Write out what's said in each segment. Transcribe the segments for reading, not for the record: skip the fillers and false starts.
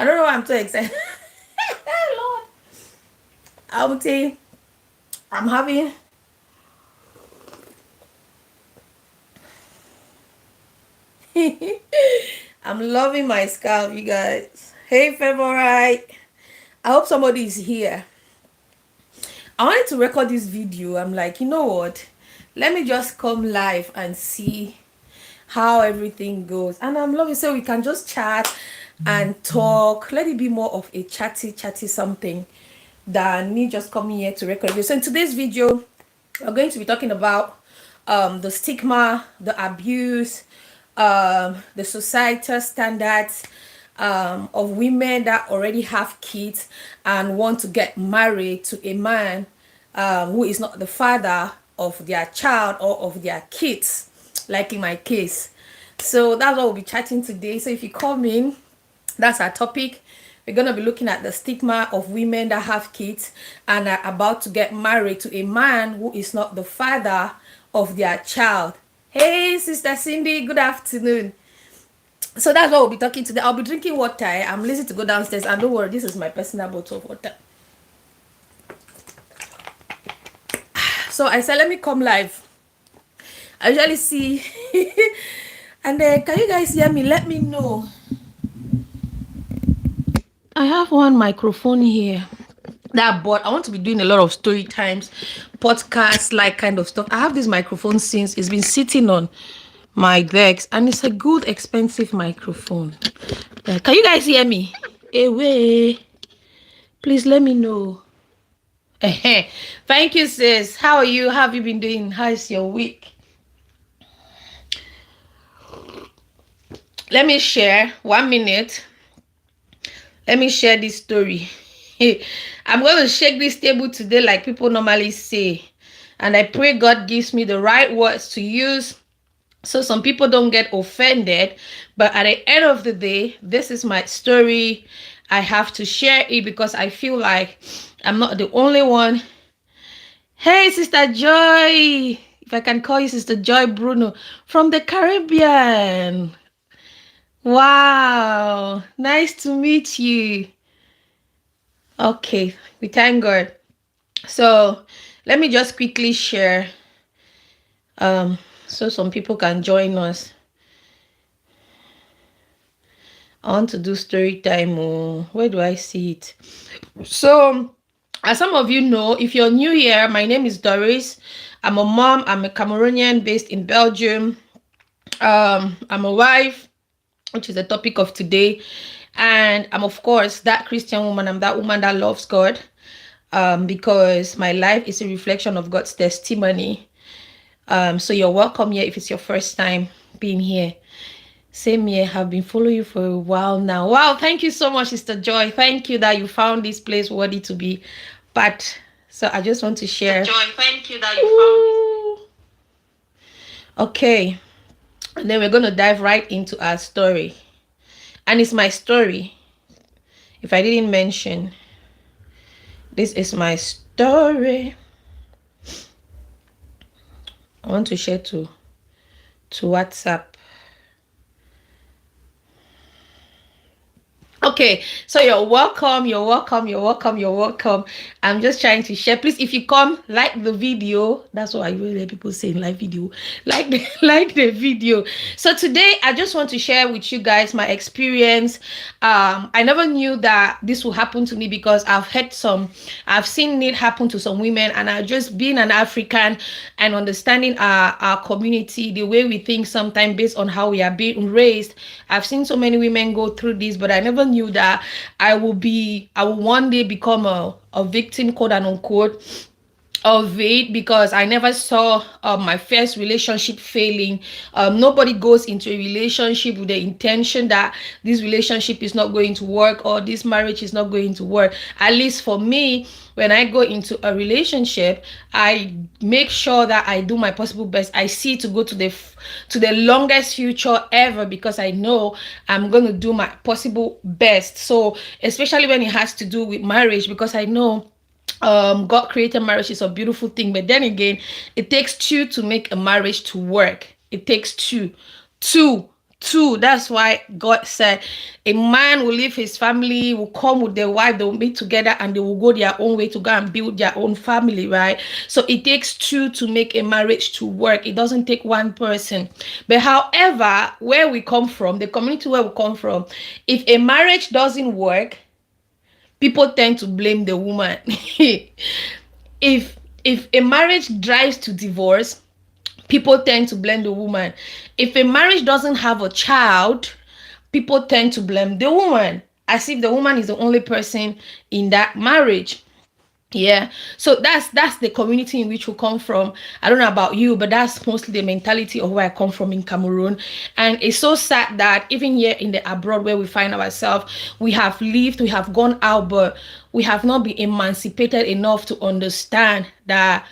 I don't know why I'm so excited. Lord. I would say I'm having I'm loving my scalp, you guys. Hey favorite. I hope somebody is here. I wanted to record this video. I'm like, you know what? Let me just come live and see how everything goes. And I'm loving so we can just chat and talk. Let it be more of a chatty something than me just coming here to record video. So in today's video, we're going to be talking about the stigma, the abuse, the societal standards of women that already have kids and want to get married to a man who is not the father of their child or of their kids, like in my case. So that's what we'll be chatting today. So if you come in, that's our topic. We're going to be looking at the stigma of women that have kids and are about to get married to a man who is not the father of their child. Hey, Sister Cindy, good afternoon. So that's what we'll be talking today. I'll be drinking water. I'm lazy to go downstairs. And don't worry, this is my personal bottle of water. So I said, let me come live. I usually see. And can you guys hear me? Let me know. I have one microphone here that I bought. I want to be doing a lot of story times, podcasts, like kind of stuff. I have this microphone since it's been sitting on my decks, and it's a good, expensive microphone. Can you guys hear me? Away. Please let me know. Thank you, sis. How are you? How have you been doing? How is your week? Let me share 1 minute. Let me share this story. I'm going to shake this table today like people normally say. And I pray God gives me the right words to use so some people don't get offended. But at the end of the day, this is my story. I have to share it because I feel like I'm not the only one. Hey, Sister Joy. If I can call you Sister Joy Bruno from the Caribbean. Wow. Nice to meet you. Okay, we thank God. So let me just quickly share so some people can join us. I want to do story time. Oh, where do I see it? So as some of you know, if you're new here, my name is Doris. I'm a mom. I'm a Cameroonian based in Belgium. I'm a wife, which is the topic of today. And I'm, of course, that Christian woman. I'm that woman that loves God. Because my life is a reflection of God's testimony. So you're welcome here if it's your first time being here. Same here, have been following you for a while now. Wow, thank you so much, Sister Joy. Thank you that you found this place worthy to be part. So I just want to share. Joy, thank you that you found this. Okay, and then we're going to dive right into our story. And it's my story. If I didn't mention, this is my story. I want to share to WhatsApp. Okay, so you're welcome. I'm just trying to share. Please, if you come, like the video. That's what I really hear people saying, like video. Like the video. So today, I just want to share with you guys my experience. I never knew that this would happen to me because I've seen it happen to some women, and I've just been an African and understanding our community, the way we think sometimes based on how we are being raised. I've seen so many women go through this, but I never knew that I will one day become a victim, quote and unquote, of it, because I never saw my first relationship failing. Nobody goes into a relationship with the intention that this relationship is not going to work or this marriage is not going to work. At least for me, when I go into a relationship, I make sure that I do my possible best. I see to go to the longest future ever, because I know I'm going to do my possible best. So especially when it has to do with marriage, because I know God created marriage is a beautiful thing, but then again, it takes two to make a marriage to work. It takes two Two, that's why God said a man will leave his family, will come with their wife, they will meet together and they will go their own way to go and build their own family, right? So it takes two to make a marriage to work. It doesn't take one person. But however, where we come from, the community where we come from, if a marriage doesn't work, people tend to blame the woman. If a marriage drives to divorce, people tend to blame the woman. If a marriage doesn't have a child, people tend to blame the woman, as if the woman is the only person in that marriage. Yeah, so that's the community in which we come from. I don't know about you, but that's mostly the mentality of where I come from in Cameroon. And it's so sad that even here in the abroad where we find ourselves, we have lived, we have gone out, but we have not been emancipated enough to understand that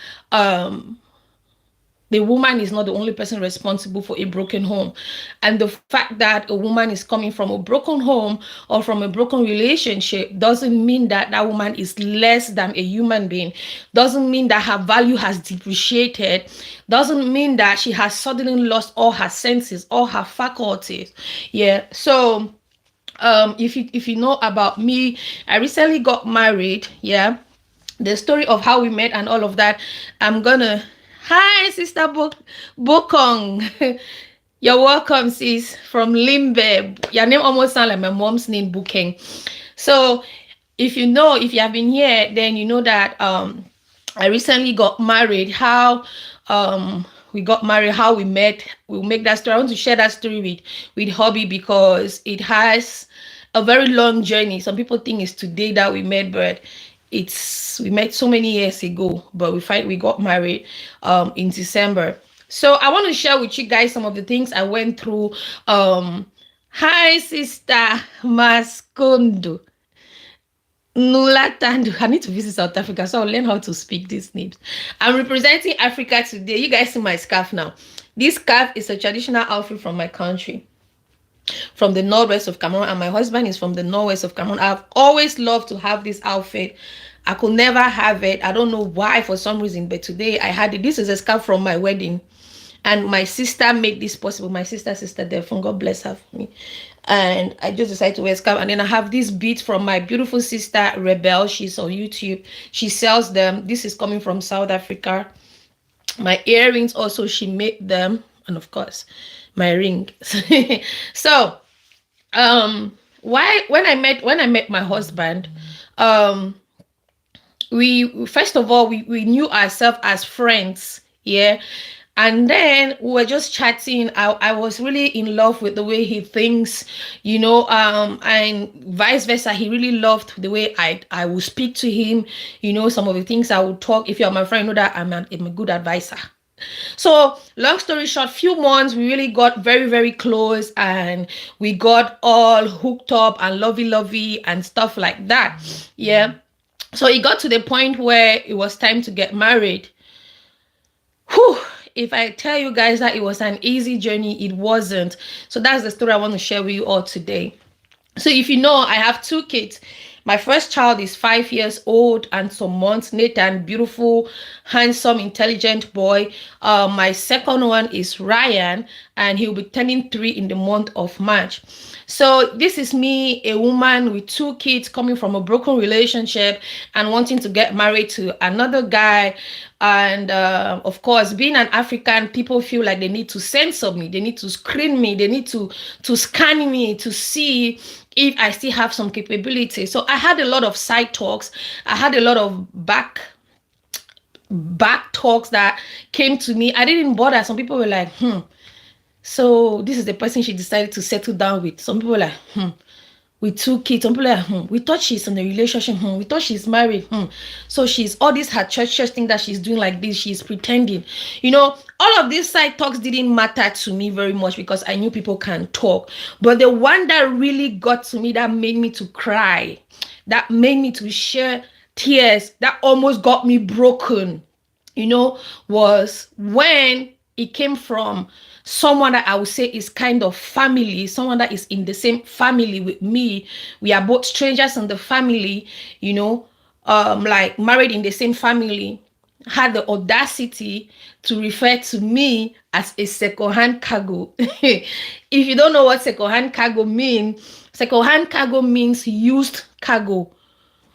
the woman is not the only person responsible for a broken home. And the fact that a woman is coming from a broken home or from a broken relationship doesn't mean that that woman is less than a human being, doesn't mean that her value has depreciated, doesn't mean that she has suddenly lost all her senses, all her faculties. Yeah. So if you know about me, I recently got married. Yeah, the story of how we met and all of that, I'm gonna. Hi, Sister Bokong. You're welcome, sis, from Limbe. Your name almost sounds like my mom's name, Booking. So, if you have been here, then you know that I recently got married. How we got married, how we met. We'll make that story. I want to share that story with Hobby because it has a very long journey. Some people think it's today that we met, but we met so many years ago. But we got married in December. So I want to share with you guys some of the things I went through. Hi, Sister Mascondo. Nulatandu. I need to visit South Africa, so I'll learn how to speak these names. I'm representing Africa today. You guys see my scarf now. This scarf is a traditional outfit from my country, from the northwest of Cameroon, and my husband is from the northwest of Cameroon. I've always loved to have this outfit. I could never have it. I don't know why, for some reason, but today I had it. This is a scarf from my wedding, and my sister made this possible. My sister Defun, God bless her for me. And I just decided to wear a scarf. And then I have this bead from my beautiful sister Rebel. She's on YouTube. She sells them. This is coming from South Africa. My earrings also, she made them, and of course my ring. So why when I met my husband, we first of all we knew ourselves as friends. Yeah. And then we were just chatting. I was really in love with the way he thinks, and vice versa. He really loved the way I would speak to him, some of the things I would talk. If you're my friend, you know that I'm a good advisor. So long story short, few months we really got very, very close, and we got all hooked up and lovey and stuff like that. Yeah. So it got to the point where it was time to get married. Whew. If I tell you guys that it was an easy journey, it wasn't. So that's the story I want to share with you all today. So if you know, I have two kids. My first child is 5 years old and some months. Nathan, beautiful, handsome, intelligent boy. My second one is Ryan, and he'll be turning 3 in the month of March. So this is me, a woman with 2 kids, coming from a broken relationship and wanting to get married to another guy. And of course, being an African, people feel like they need to censor me, they need to screen me, they need to scan me to see if I still have some capability. So I had a lot of side talks. I had a lot of back talks that came to me. I didn't bother. Some people were like, so this is the person she decided to settle down with. Some people were like, with 2 kids. Some people are like, we thought she's in a relationship. We thought she's married. So she's all this her church thing that she's doing like this. She's pretending. All of these side talks didn't matter to me very much because I knew people can talk. But the one that really got to me, that made me to cry, that made me to share tears, that almost got me broken, was when it came from someone that I would say is kind of family, someone that is in the same family with me. We are both strangers in the family, like married in the same family. had the audacity to refer to me as a second-hand cargo. If you don't know what second-hand cargo means used cargo.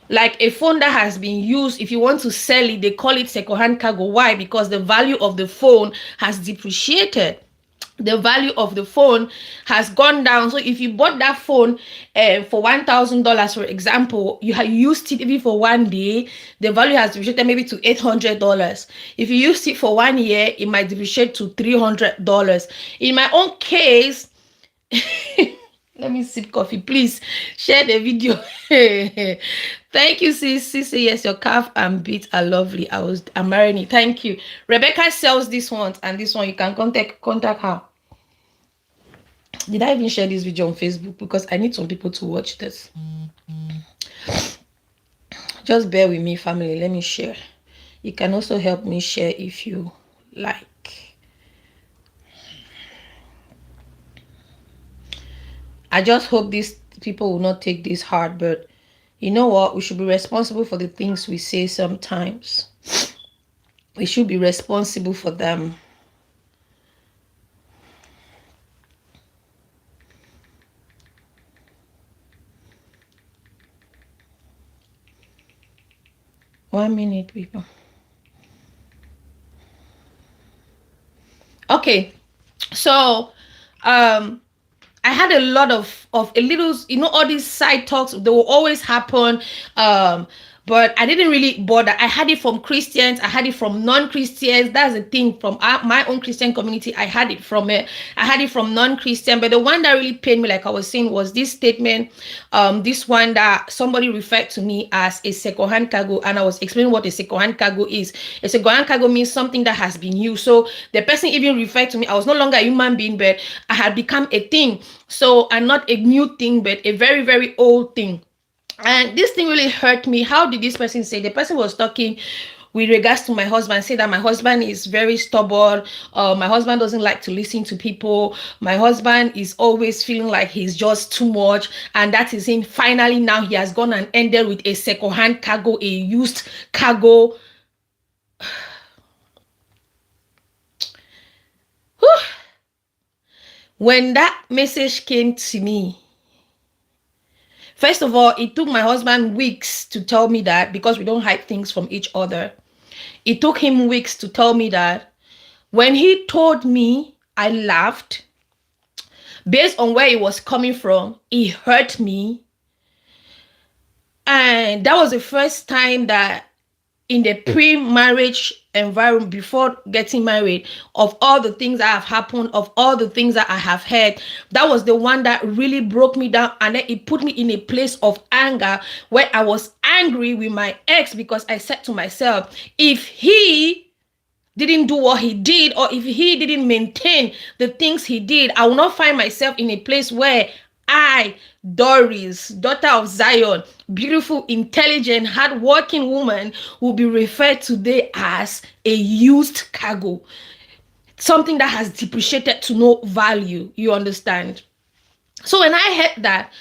Like a phone that has been used, if you want to sell it, they call it second-hand cargo. Why? Because the value of the phone has depreciated. The value of the phone has gone down. So if you bought that phone for $1,000, for example, you have used it even for 1 day, the value has depreciated maybe to $800. If you used it for 1 year, it might depreciate to $300. In my own case, let me sip coffee. Please share the video. Thank you, sis. Sis, yes, your calf and beat are lovely. I'm wearing it. Thank you. Rebecca sells this one and this one. You can contact her. Did I even share this video on Facebook? Because I need some people to watch this. Just bear with me, family. Let me share. You can also help me share if you like. I just hope these people will not take this hard, but you know what? We should be responsible for the things we say sometimes. We should be responsible for them. One minute, people. Okay, so I had a lot of a little, all these side talks, they will always happen. But I didn't really bother. I had it from Christians. I had it from non-Christians. That's the thing. From my own Christian community, I had it from it. I had it from non-Christian. But the one that really pained me, like I was saying, was this statement. This one that somebody referred to me as a second-hand cargo, and I was explaining what a second-hand cargo is. A second-hand cargo means something that has been used. So the person even referred to me. I was no longer a human being, but I had become a thing. So I'm not a new thing, but a very, very old thing. And this thing really hurt me. How did this person say? The person was talking with regards to my husband, say that my husband is very stubborn. My husband doesn't like to listen to people. My husband is always feeling like he's just too much. And that is him. Finally, now he has gone and ended with a second-hand cargo, a used cargo. When that message came to me, first of all, it took my husband weeks to tell me that, because we don't hide things from each other. It took him weeks to tell me that. When he told me, I laughed. Based on where it was coming from, it hurt me. And that was the first time that in the pre-marriage environment, before getting married, of all the things that have happened, of all the things that I have heard, that was the one that really broke me down. And then it put me in a place of anger, where I was angry with my ex, because I said to myself, if he didn't do what he did, or if he didn't maintain the things he did, I will not find myself in a place where I, Doris, daughter of Zion, beautiful, intelligent, hardworking woman, will be referred today as a used cargo. Something that has depreciated to no value. You understand? So when I heard that,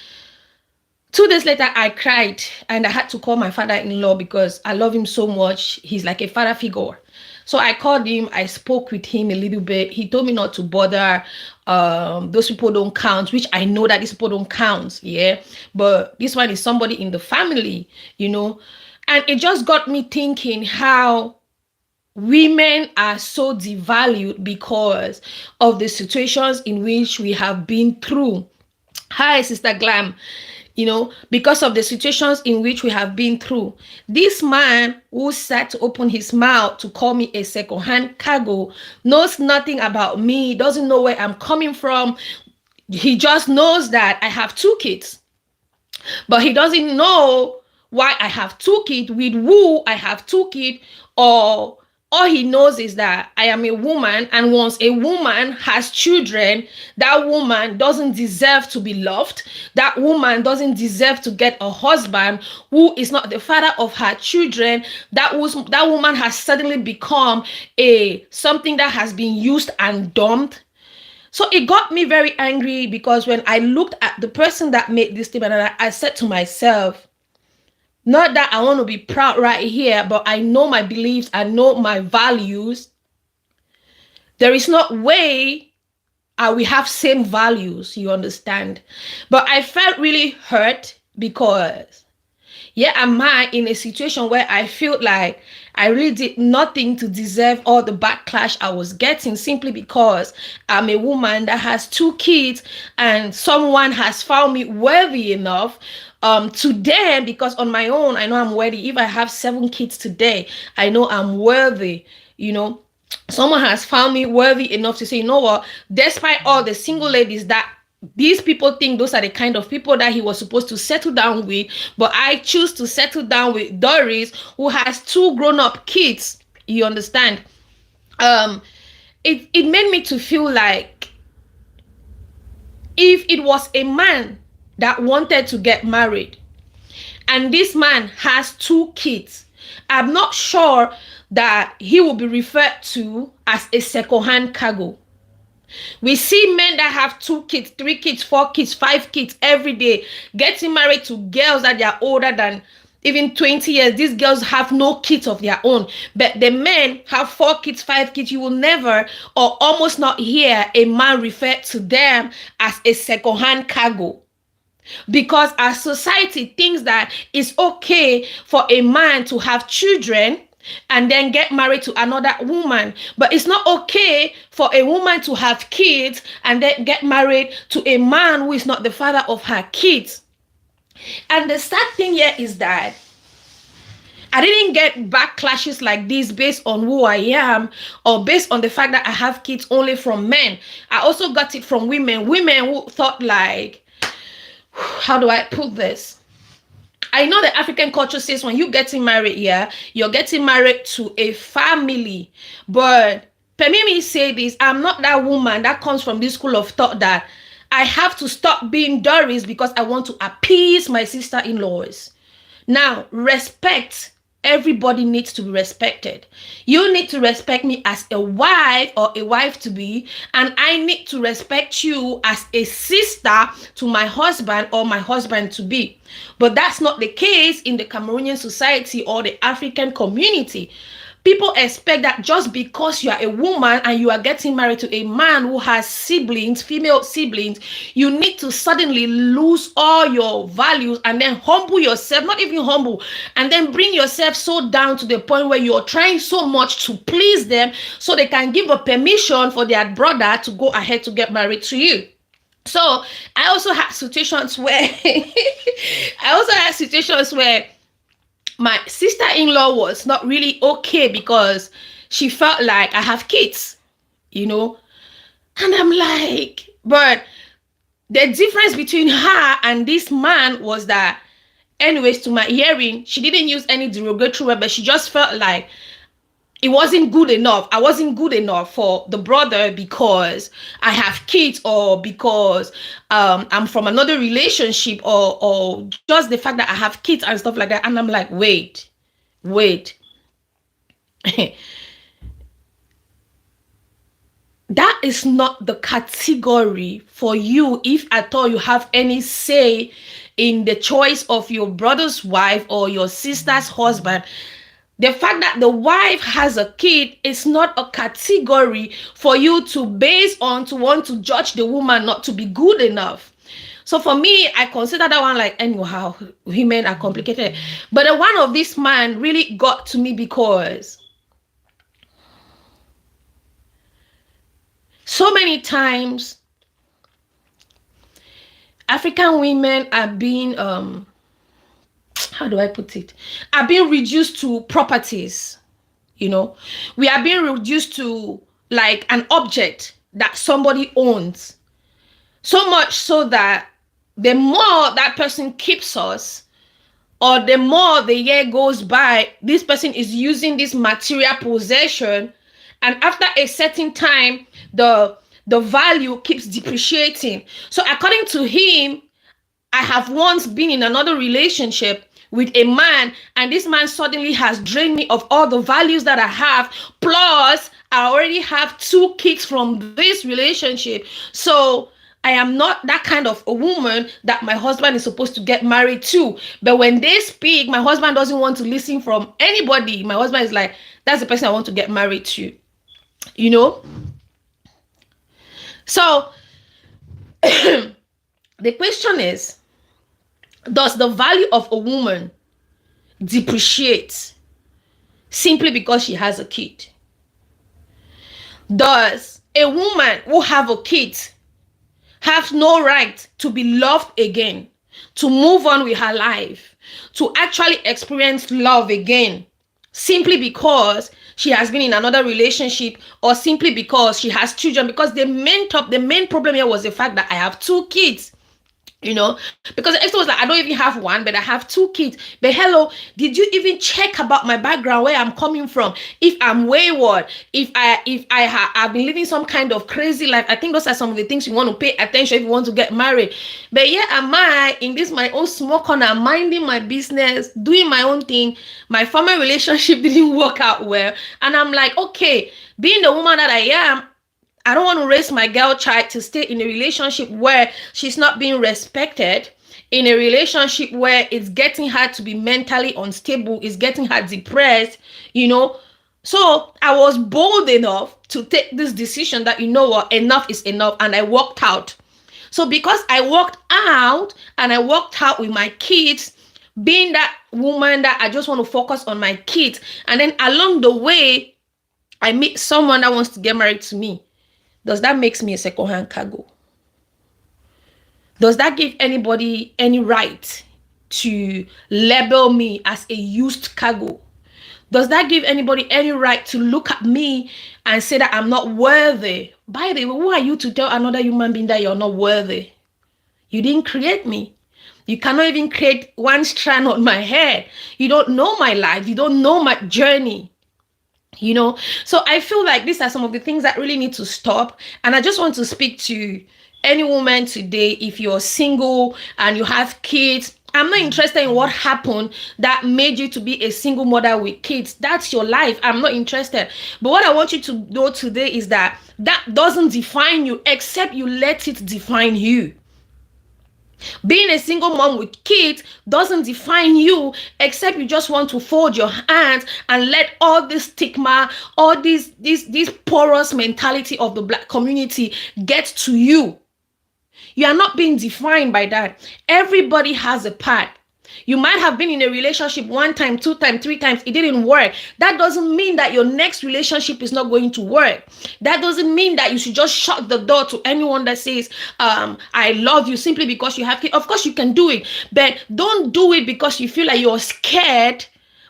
2 days later, I cried, and I had to call my father-in-law because I love him so much. He's like a father figure. So I called him, I spoke with him a little bit. He told me not to bother. Those people don't count, which I know that these people don't count, yeah. But this one is somebody in the family, And it just got me thinking how women are so devalued because of the situations in which we have been through. Hi, Sister Glam. Because of the situations in which we have been through. This man who sat to open his mouth to call me a second-hand cargo knows nothing about me, doesn't know where I'm coming from. He just knows that I have 2 kids. But he doesn't know why I have 2 kids, with who I have 2 kids, or all he knows is that I am a woman, and once a woman has children, that woman doesn't deserve to be loved. That woman doesn't deserve to get a husband who is not the father of her children. That woman has suddenly become something that has been used and dumped. So it got me very angry, because when I looked at the person that made this statement, and I said to myself, Not that I want to be proud right here, but I know my beliefs, I know my values. There is no way we have same values, you understand? But I felt really hurt because am I in a situation where I feel like I really did nothing to deserve all the backlash I was getting simply because I'm a woman that has 2 kids and someone has found me worthy enough to them, because on my own I know I'm worthy. If I have 7 kids today, I know I'm worthy, you know. Someone has found me worthy enough to say, you know what, despite all the single ladies that these people think those are the kind of people that he was supposed to settle down with, but I choose to settle down with Doris, who has 2 grown-up kids. You understand? It made me to feel like if it was a man that wanted to get married and this man has 2 kids, I'm not sure that he will be referred to as a second-hand cargo. We see men that have 2 kids, 3 kids, 4 kids, 5 kids every day, getting married to girls that they are older than even 20 years. These girls have no kids of their own, but the men have 4 kids, 5 kids. You will never or almost not hear a man refer to them as a second-hand cargo, because our society thinks that it's okay for a man to have children and then get married to another woman, but it's not okay for a woman to have kids and then get married to a man who is not the father of her kids. And the sad thing here is that I didn't get backlashes like this based on who I am or based on the fact that I have kids only from men. I also got it from women who thought like, how do I put this? I know the African culture says when you're getting married, you're getting married to a family. But permit me say this, I'm not that woman that comes from this school of thought that I have to stop being Doris because I want to appease my sister-in-laws. Now, respect. Everybody needs to be respected. You need to respect me as a wife or a wife to be, and I need to respect you as a sister to my husband or my husband to be. But that's not the case in the Cameroonian society or the African community. People expect that just because you are a woman and you are getting married to a man who has siblings, female siblings, you need to suddenly lose all your values and then humble yourself, not even humble, and then bring yourself so down to the point where you're trying so much to please them so they can give a permission for their brother to go ahead to get married to you. So I also had situations where my sister-in-law was not really okay because she felt like I have kids, you know. And I'm like, but the difference between her and this man was that, anyways, to my hearing, she didn't use any derogatory word, but she just felt like it wasn't good enough. I wasn't good enough for the brother because I have kids, or because I'm from another relationship, or just the fact that I have kids and stuff like that. And I'm like, wait. That is not the category for you if at all you have any say in the choice of your brother's wife or your sister's husband. The fact that the wife has a kid is not a category for you to base on to want to judge the woman not to be good enough. So for me, I consider that one like, anyhow, women are complicated. But the one of this man really got to me because so many times African women are being how do I put it? Are being reduced to properties. You know, we are being reduced to like an object that somebody owns. So much so that the more that person keeps us, or the more the year goes by, this person is using this material possession, and after a certain time, the value keeps depreciating. So according to him, I have once been in another relationship with a man, and this man suddenly has drained me of all the values that I have. Plus, I already have 2 kids from this relationship. So I am not that kind of a woman that my husband is supposed to get married to. But when they speak, my husband doesn't want to listen from anybody. My husband is like, that's the person I want to get married to. You know? So the question is, does the value of a woman depreciate simply because she has a kid? Does a woman who have a kid have no right to be loved again, to move on with her life, to actually experience love again, simply because she has been in another relationship, or simply because she has children? Because the main problem here was the fact that I have 2 kids. You know, because the ex was like, I don't even have one, but I have 2 kids. But hello, did you even check about my background, where I'm coming from? If I'm wayward, I've been living some kind of crazy life, I think those are some of the things you want to pay attention if you want to get married. But yeah, am I in this my own small corner, minding my business, doing my own thing? My former relationship didn't work out well, and I'm like, okay, being the woman that I am, I don't want to raise my girl child to stay in a relationship where she's not being respected, in a relationship where it's getting her to be mentally unstable, it's getting her depressed, you know. So I was bold enough to take this decision that, you know what, enough is enough, and I walked out. So because I walked out, and I walked out with my kids, being that woman that I just want to focus on my kids, and then along the way, I meet someone that wants to get married to me. Does that make me a second-hand cargo? Does that give anybody any right to label me as a used cargo? Does that give anybody any right to look at me and say that I'm not worthy? By the way, who are you to tell another human being that you're not worthy? You didn't create me. You cannot even create one strand on my hair. You don't know my life. You don't know my journey. You know, so I feel like these are some of the things that really need to stop. And I just want to speak to any woman today. If you're single and you have kids, I'm not interested in what happened that made you to be a single mother with kids. That's your life. I'm not interested. But what I want you to know today is that that doesn't define you, except you let it define you. Being a single mom with kids doesn't define you, except you just want to fold your hands and let all this stigma, all this porous mentality of the Black community get to you. You are not being defined by that. Everybody has a part. You might have been in a relationship 1 time, 2 times, 3 times. It didn't work. That doesn't mean that your next relationship is not going to work. That doesn't mean that you should just shut the door to anyone that says, I love you, simply because you have kids. Of course, you can do it, but don't do it because you feel like you're scared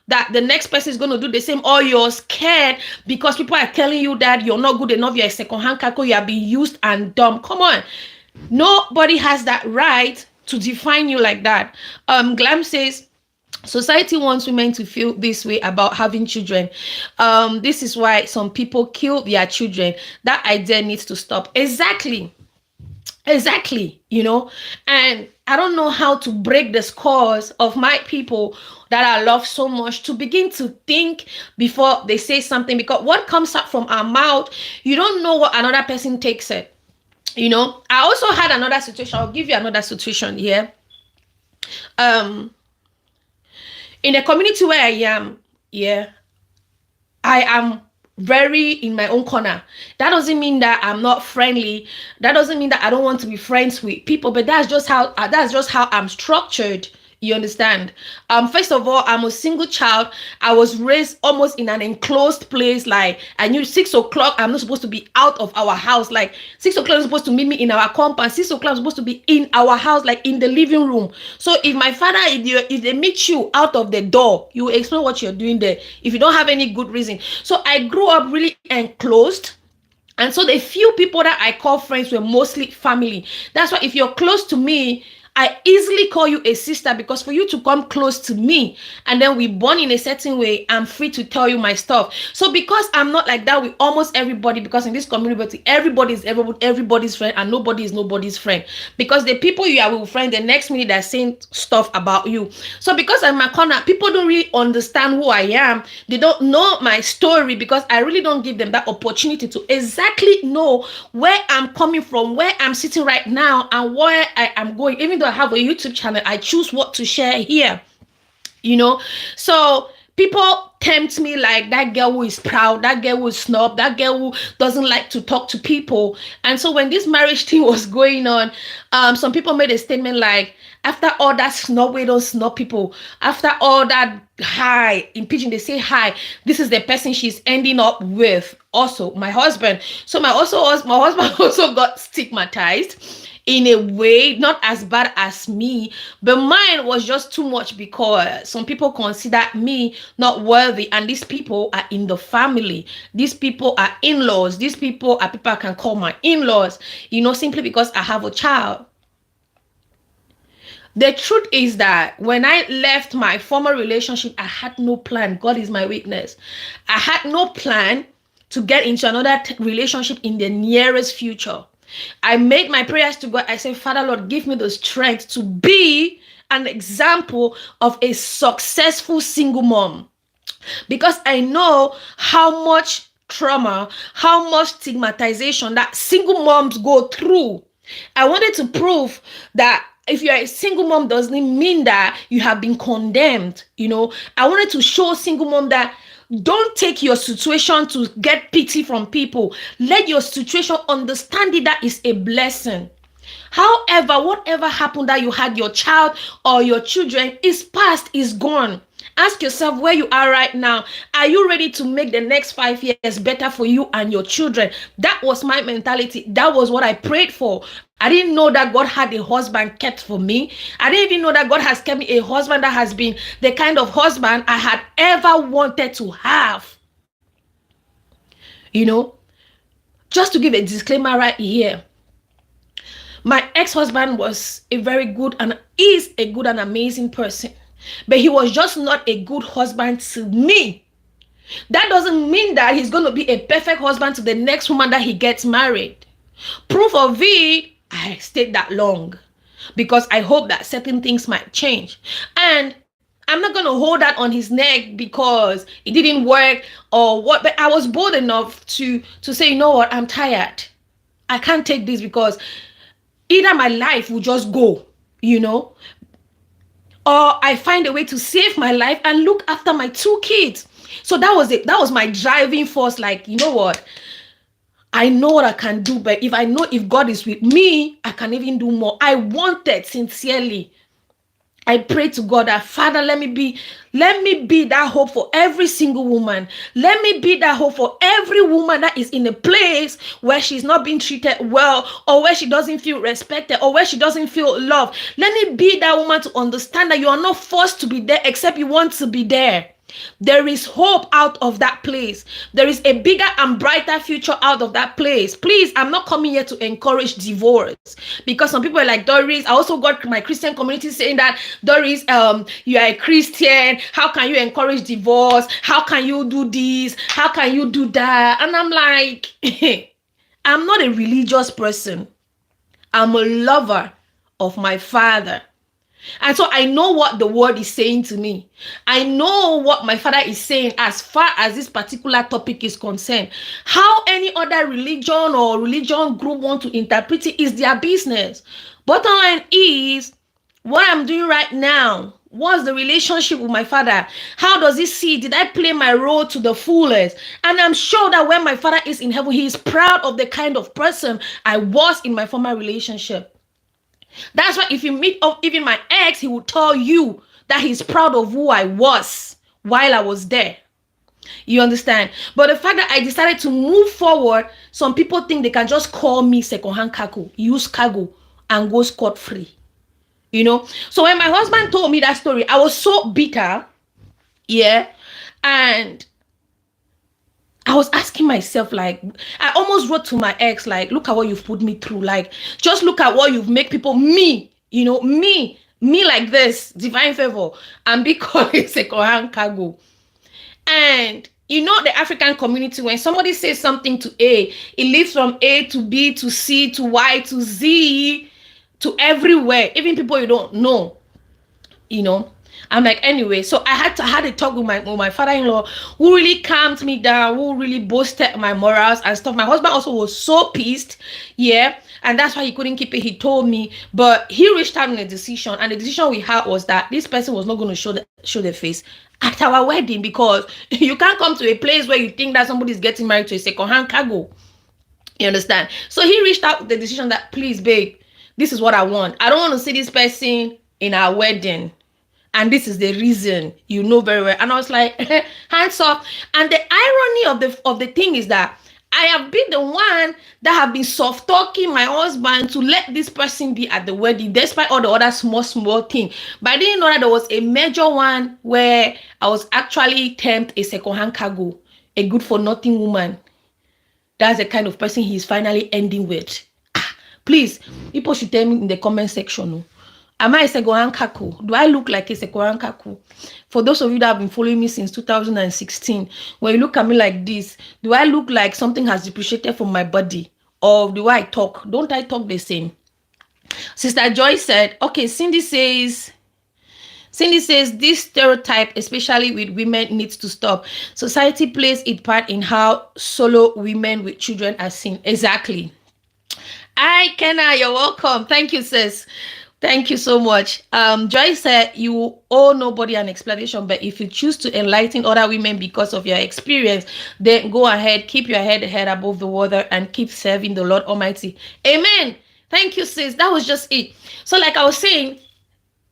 that the next person is going to do the same, or you're scared because people are telling you that you're not good enough, you're a second-hand kako, you are being used and dumb. Come on. Nobody has that right to define you like that. Glam says, society wants women to feel this way about having children. This is why some people kill their children. That idea needs to stop. Exactly, you know. And I don't know how to break the scores of my people that I love so much to begin to think before they say something, because what comes out from our mouth, you don't know what another person takes it. You know, I also had another situation. I'll give you another situation here. In the community where I am, yeah, I am very in my own corner. That doesn't mean that I'm not friendly. That doesn't mean that I don't want to be friends with people. But that's just how I'm structured. You understand? First of all, I'm a single child. I was raised almost in an enclosed place. Like, I knew 6 o'clock, I'm not supposed to be out of our house. Like, 6 o'clock is supposed to meet me in our compound. 6 o'clock is supposed to be in our house, like in the living room. So if my father, if they meet you out of the door, you explain what you're doing there, if you don't have any good reason. So I grew up really enclosed. And so the few people that I call friends were mostly family. That's why if you're close to me, I easily call you a sister because for you to come close to me and then we bond in a certain way, I'm free to tell you my stuff. So because I'm not like that with almost everybody, because in this community, everybody is everybody's friend and nobody is nobody's friend. Because the people you are with friend, the next minute they're saying stuff about you. So because I'm a corner, people don't really understand who I am. They don't know my story because I really don't give them that opportunity to exactly know where I'm coming from, where I'm sitting right now, and where I am going. Even though I have a YouTube channel, I choose what to share here, you know. So people tempt me like that girl who is proud, that girl who is snob, that girl who doesn't like to talk to people. And so when this marriage thing was going on, some people made a statement like, after all that snob, we don't snob people. After all that hi, in pidgin they say hi, this is the person she's ending up with. Also, my husband. So my husband also got stigmatized in a way, not as bad as me, but mine was just too much because some people consider me not worthy, and these people are in the family. These people are in-laws. These people are people I can call my in-laws, you know, simply because I have a child. The truth is that when I left my former relationship, I had no plan. God is my witness. I had no plan to get into another relationship in the nearest future. I made my prayers to God. I said, Father, Lord, give me the strength to be an example of a successful single mom. Because I know how much trauma, how much stigmatization that single moms go through. I wanted to prove that if you're a single mom doesn't mean that you have been condemned. You know, I wanted to show single mom that don't take your situation to get pity from people. Let your situation understand it that is a blessing. However, whatever happened that you had your child or your children is past, is gone. Ask yourself where you are right now. Are you ready to make the next 5 years better for you and your children? That was my mentality. That was what I prayed for. I didn't know that God had a husband kept for me. I didn't even know that God has kept me a husband that has been the kind of husband I had ever wanted to have. You know, just to give a disclaimer right here. My ex-husband was a very good and is a good and amazing person. But he was just not a good husband to me. That doesn't mean that he's going to be a perfect husband to the next woman that he gets married. Proof of it, I stayed that long because I hope that certain things might change. And I'm not going to hold that on his neck because it didn't work or what. But I was bold enough to say, you know what, I'm tired. I can't take this because either my life will just go, you know, or I find a way to save my life and look after my 2 kids. So that was it. That was my driving force. Like, you know what? I know what I can do, but if I know if God is with me, I can even do more. I wanted sincerely. I pray to God that, Father, let me be that hope for every single woman. Let me be that hope for every woman that is in a place where she's not being treated well, or where she doesn't feel respected, or where she doesn't feel loved. Let me be that woman to understand that you are not forced to be there except you want to be there. There is hope out of that place. There is a bigger and brighter future out of that place. Please, I'm not coming here to encourage divorce, because some people are like, Doris, I also got my Christian community saying that, Doris, you are a Christian. How can you encourage divorce? How can you do this? How can you do that? And I'm like, I'm not a religious person. I'm a lover of my Father. And so I know what the word is saying to me. I know what my Father is saying as far as this particular topic is concerned. How any other religion or religion group want to interpret it is their business. Bottom line is, what I'm doing right now, what's the relationship with my Father? How does he see? Did I play my role to the fullest? And I'm sure that when my Father is in heaven, he is proud of the kind of person I was in my former relationship. That's why if you meet up even my ex, he will tell you that he's proud of who I was while I was there. You understand? But the fact that I decided to move forward, some people think they can just call me secondhand cargo, use cargo, and go scot-free. You know? So when my husband told me that story, I was so bitter. Yeah. And I was asking myself, like, I almost wrote to my ex, like, look at what you've put me through. Like, just look at what you've made people, me, Me like this, divine favor, and be called a second-hand cargo. And the African community, when somebody says something to A, it lives from A to B to C to Y to Z to everywhere, even people you don't know. I'm like, anyway, so I had a talk with my father-in-law, who really calmed me down, who really boosted my morals and stuff. My husband also was so pissed, yeah, and that's why he couldn't keep it. He told me, but he reached out on a decision, and the decision we had was that this person was not going to show their face at our wedding, because you can't come to a place where you think that somebody's getting married to a second-hand cargo. You understand? So he reached out with the decision that, please, babe, this is what I want. I don't want to see this person in our wedding. And this is the reason, very well. And I was like, hands off. And the irony of the thing is that I have been the one that have been soft talking my husband to let this person be at the wedding, despite all the other small thing. But I didn't know that there was a major one where I was actually termed a second-hand cargo, a good-for-nothing woman. That's the kind of person he's finally ending with. Please, people should tell me in the comment section. Am I a second-hand cargo? Do I look like a second-hand cargo? For those of you that have been following me since 2016, when you look at me like this, do I look like something has depreciated from my body? Or do I talk? Don't I talk the same? Sister Joy said, okay, Cindy says, this stereotype, especially with women, needs to stop. Society plays its part in how solo women with children are seen. Exactly. Hi, Kenna, you're welcome. Thank you, sis. Thank you so much. Joy said, you owe nobody an explanation, but if you choose to enlighten other women because of your experience, then go ahead, keep your head above the water, and keep serving the Lord Almighty. Amen. Thank you, sis. That was just it. So like I was saying,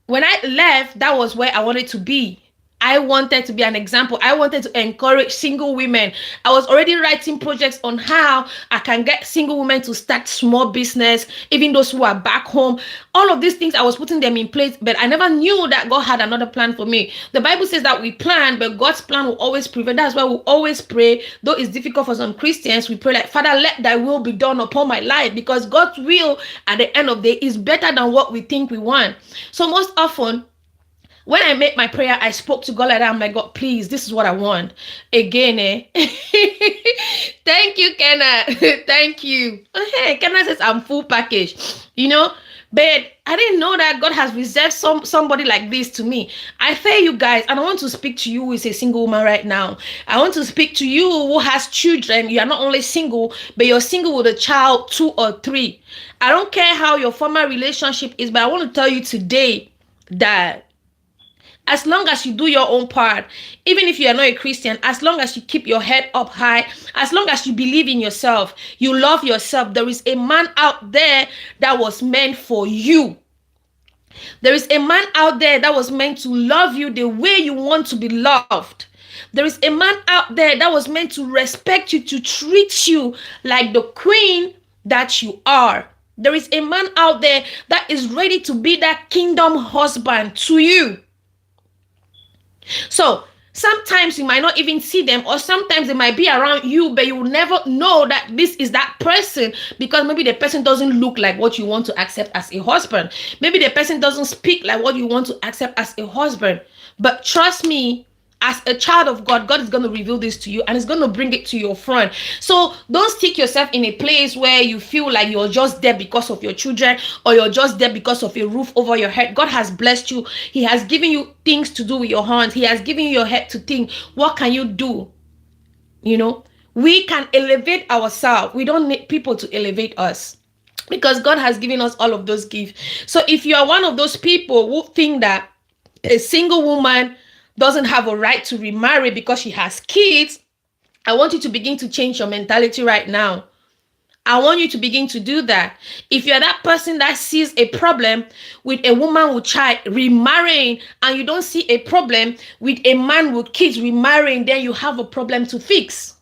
when I left, that was where I wanted to be. I wanted to be an example. I wanted to encourage single women. I was already writing projects on how I can get single women to start small business, even those who are back home. All of these things, I was putting them in place, but I never knew that God had another plan for me. The Bible says that we plan, but God's plan will always prevail. That's why we always pray. Though it's difficult for some Christians, we pray like, Father, let thy will be done upon my life, because God's will at the end of the day is better than what we think we want. So most often, when I made my prayer, I spoke to God like that. I'm like, God, please, this is what I want. Again, Thank you, Kenna. Thank you. Hey, Kenna says I'm full package, But I didn't know that God has reserved somebody like this to me. I tell you guys, and I want to speak to you who is a single woman right now. I want to speak to you who has children. You are not only single, but you're single with a child, 2 or 3. I don't care how your former relationship is, but I want to tell you today that as long as you do your own part, even if you are not a Christian, as long as you keep your head up high, as long as you believe in yourself, you love yourself, there is a man out there that was meant for you. There is a man out there that was meant to love you the way you want to be loved. There is a man out there that was meant to respect you, to treat you like the queen that you are. There is a man out there that is ready to be that kingdom husband to you. So sometimes you might not even see them, or sometimes they might be around you, but you will never know that this is that person, because maybe the person doesn't look like what you want to accept as a husband. Maybe the person doesn't speak like what you want to accept as a husband. But trust me, as a child of God, God is going to reveal this to you, and it's going to bring it to your front. So don't stick yourself in a place where you feel like you're just there because of your children, or you're just there because of a roof over your head. God has blessed you. He has given you things to do with your hands. He has given you your head to think, what can you do? We can elevate ourselves. We don't need people to elevate us, because God has given us all of those gifts. So if you are one of those people who think that a single woman doesn't have a right to remarry because she has kids, I want you to begin to change your mentality right now. I want you to begin to do that. If you're that person that sees a problem with a woman with child remarrying, and you don't see a problem with a man with kids remarrying, then you have a problem to fix.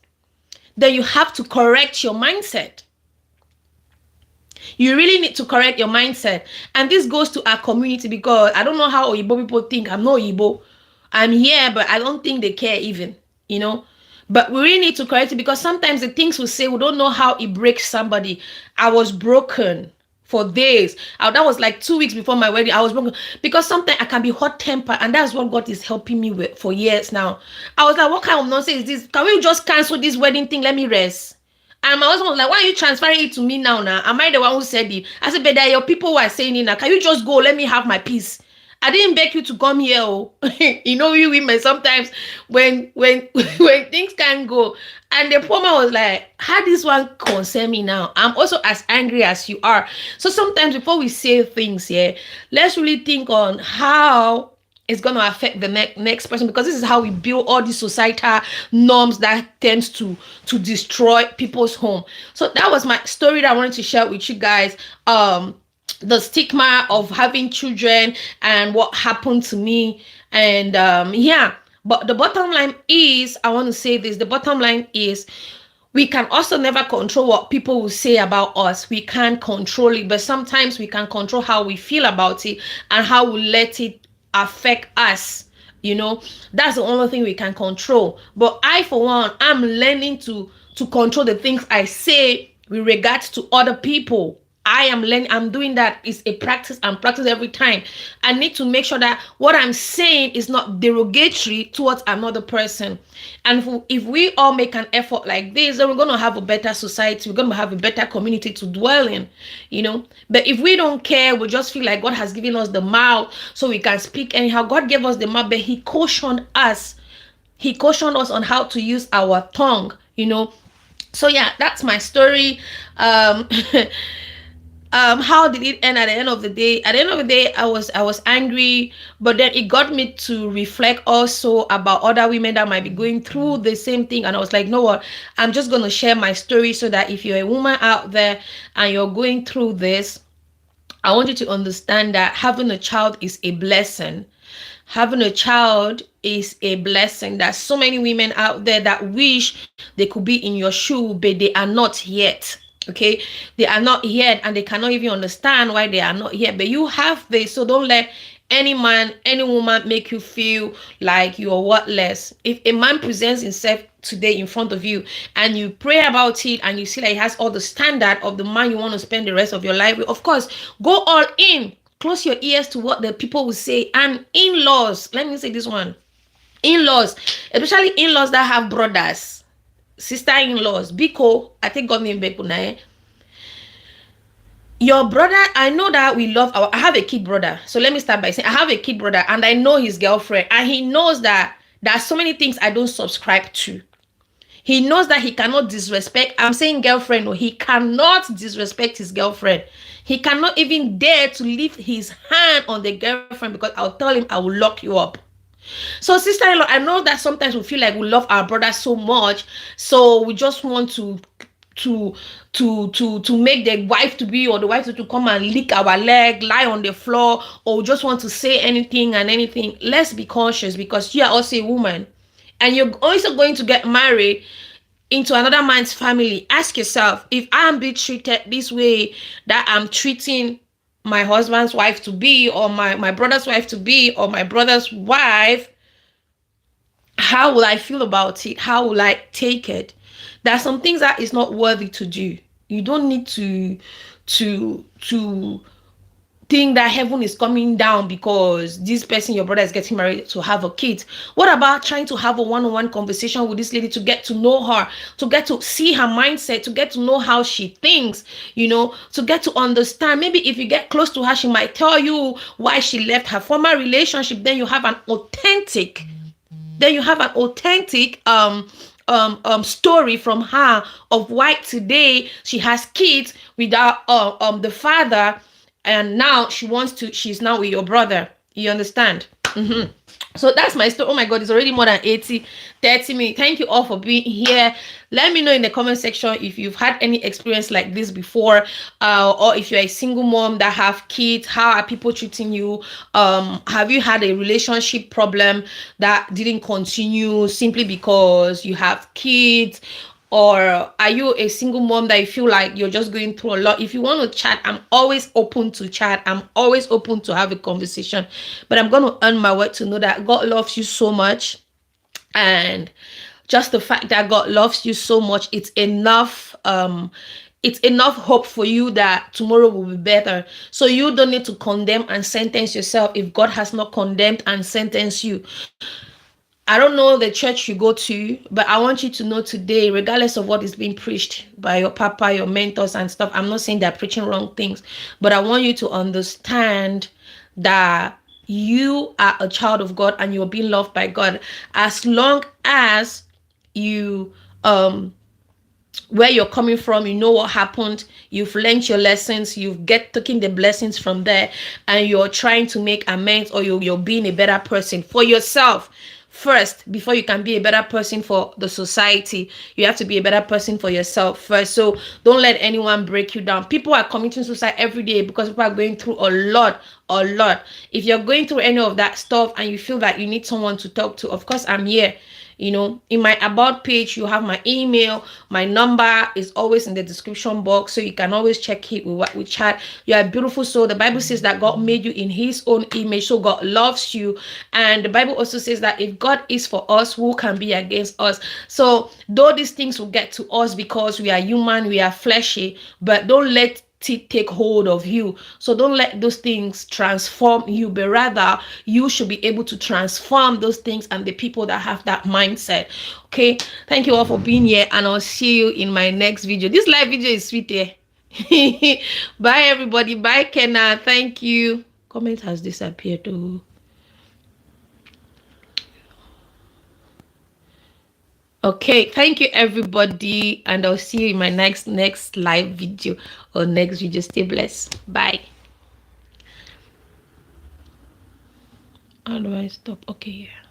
Then you have to correct your mindset. You really need to correct your mindset. And this goes to our community, because I don't know how Oyibo people think. I'm not Oyibo. I'm here, but I don't think they care even, But we really need to correct it, because sometimes the things we say, we don't know how it breaks somebody. I was broken for days. That was like 2 weeks before my wedding. I was broken because sometimes I can be hot tempered, and that's what God is helping me with for years now. I was like, what kind of nonsense is this? Can we just cancel this wedding thing? Let me rest. And my husband was like, why are you transferring it to me now? Now, am I the one who said it? I said, but there are your people who are saying it now. Can you just go? Let me have my peace. I didn't beg you to come here. Oh. You know, we women sometimes when when things can't go. And the poor man was like, how this one concern me now? I'm also as angry as you are. So sometimes before we say things, yeah, let's really think on how it's going to affect the next person, because this is how we build all these societal norms that tends to destroy people's home. So that was my story that I wanted to share with you guys. The stigma of having children and what happened to me. And yeah, but the bottom line is, I want to say this, the bottom line is, we can also never control what people will say about us. We can't control it, but sometimes we can control how we feel about it and how we let it affect us. You know, that's the only thing we can control. But I, for one, I'm learning to control the things I say with regards to other people. I am learning. I'm doing that. It's a practice. I'm practice every time. I need to make sure that what I'm saying is not derogatory towards another person. And if we all make an effort like this, then we're going to have a better society. We're going to have a better community to dwell in, you know. But if we don't care, we just feel like God has given us the mouth so we can speak anyhow. God gave us the mouth, but He cautioned us. He cautioned us on how to use our tongue, you know. So yeah, that's my story. How did it end? At the end of the day, I was angry, but then it got me to reflect also about other women that might be going through the same thing. And I was like, no, what, I'm just going to share my story so that if you're a woman out there and you're going through this, I want you to understand that having a child is a blessing. Having a child is a blessing. There's so many women out there that wish they could be in your shoe, but they are not yet. Okay, they are not yet, and they cannot even understand why they are not yet. But you have this, so don't let any man, any woman make you feel like you are worthless. If a man presents himself today in front of you and you pray about it and you see that he has all the standard of the man you want to spend the rest of your life with, of course, go all in. Close your ears to what the people will say. And in-laws, let me say this one. In-laws, especially in-laws that have brothers, sister-in-laws, Biko, I think God named Beko. Your brother, I know that we love I have a kid brother. So let me start by saying I have a kid brother and I know his girlfriend, and he knows that there are so many things I don't subscribe to. He knows that he cannot disrespect. I'm saying girlfriend, no, he cannot disrespect his girlfriend. He cannot even dare to lift his hand on the girlfriend, because I'll tell him I will lock you up. So sister-in-law, I know that sometimes we feel like we love our brother so much, so we just want to make the wife to be, or the wife to come and lick our leg, lie on the floor, or just want to say anything and anything. Let's be conscious, because you are also a woman and you're also going to get married into another man's family. Ask yourself, if I'm being treated this way that I'm treating my husband's wife to be, or my brother's wife to be, or my brother's wife, how will I feel about it? How will I take it? There are some things that is not worthy to do. You don't need to think that heaven is coming down because this person, your brother, is getting married to have a kid. What about trying to have a one-on-one conversation with this lady to get to know her, to get to see her mindset, to get to know how she thinks, you know, to get to understand. Maybe if you get close to her, she might tell you why she left her former relationship. Then you have an authentic story from her of why today she has kids without the father, and now she's now with your brother. You understand? So that's my story. Oh my God, it's already more than 30 minutes. Thank you all for being here. Let me know in the comment section if you've had any experience like this before, or if you're a single mom that have kids. How are people treating you? Have you had a relationship problem that didn't continue simply because you have kids? Or are you a single mom that you feel like you're just going through a lot? If you want to chat, I'm always open to chat. I'm always open to have a conversation. But I'm going to earn my word to know that God loves you so much. And just the fact that God loves you so much, it's enough. it's enough hope for you that tomorrow will be better. So you don't need to condemn and sentence yourself if God has not condemned and sentenced you. I don't know the church you go to, but I want you to know today, regardless of what is being preached by your papa, your mentors, and stuff, I'm not saying they're preaching wrong things, but I want you to understand that you are a child of God and you're being loved by God. As long as you where you're coming from, you know what happened, you've learned your lessons, you've get taking the blessings from there, and you're trying to make amends, or you're being a better person for yourself first before you can be a better person for the society. You have to be a better person for yourself first. So don't let anyone break you down. People are committing suicide every day because people are going through a lot. If you're going through any of that stuff and you feel that you need someone to talk to, of course I'm here. In my about page, you have my email. My number is always in the description box, so you can always check it with what we chat. You are a beautiful soul. The Bible says that God made you in his own image, so God loves you. And the Bible also says that if God is for us, who can be against us? So though these things will get to us because we are human, we are fleshy, but don't let take hold of you. So don't let those things transform you, but rather you should be able to transform those things and the people that have that mindset. Okay, thank you all for being here, and I'll see you in my next video. This live video is sweet. Bye everybody. Bye Kenna. Thank you. Comment has disappeared too. Okay, thank you everybody, and I'll see you in my next live video or next video. Stay blessed. Bye. How do I stop? Okay, yeah.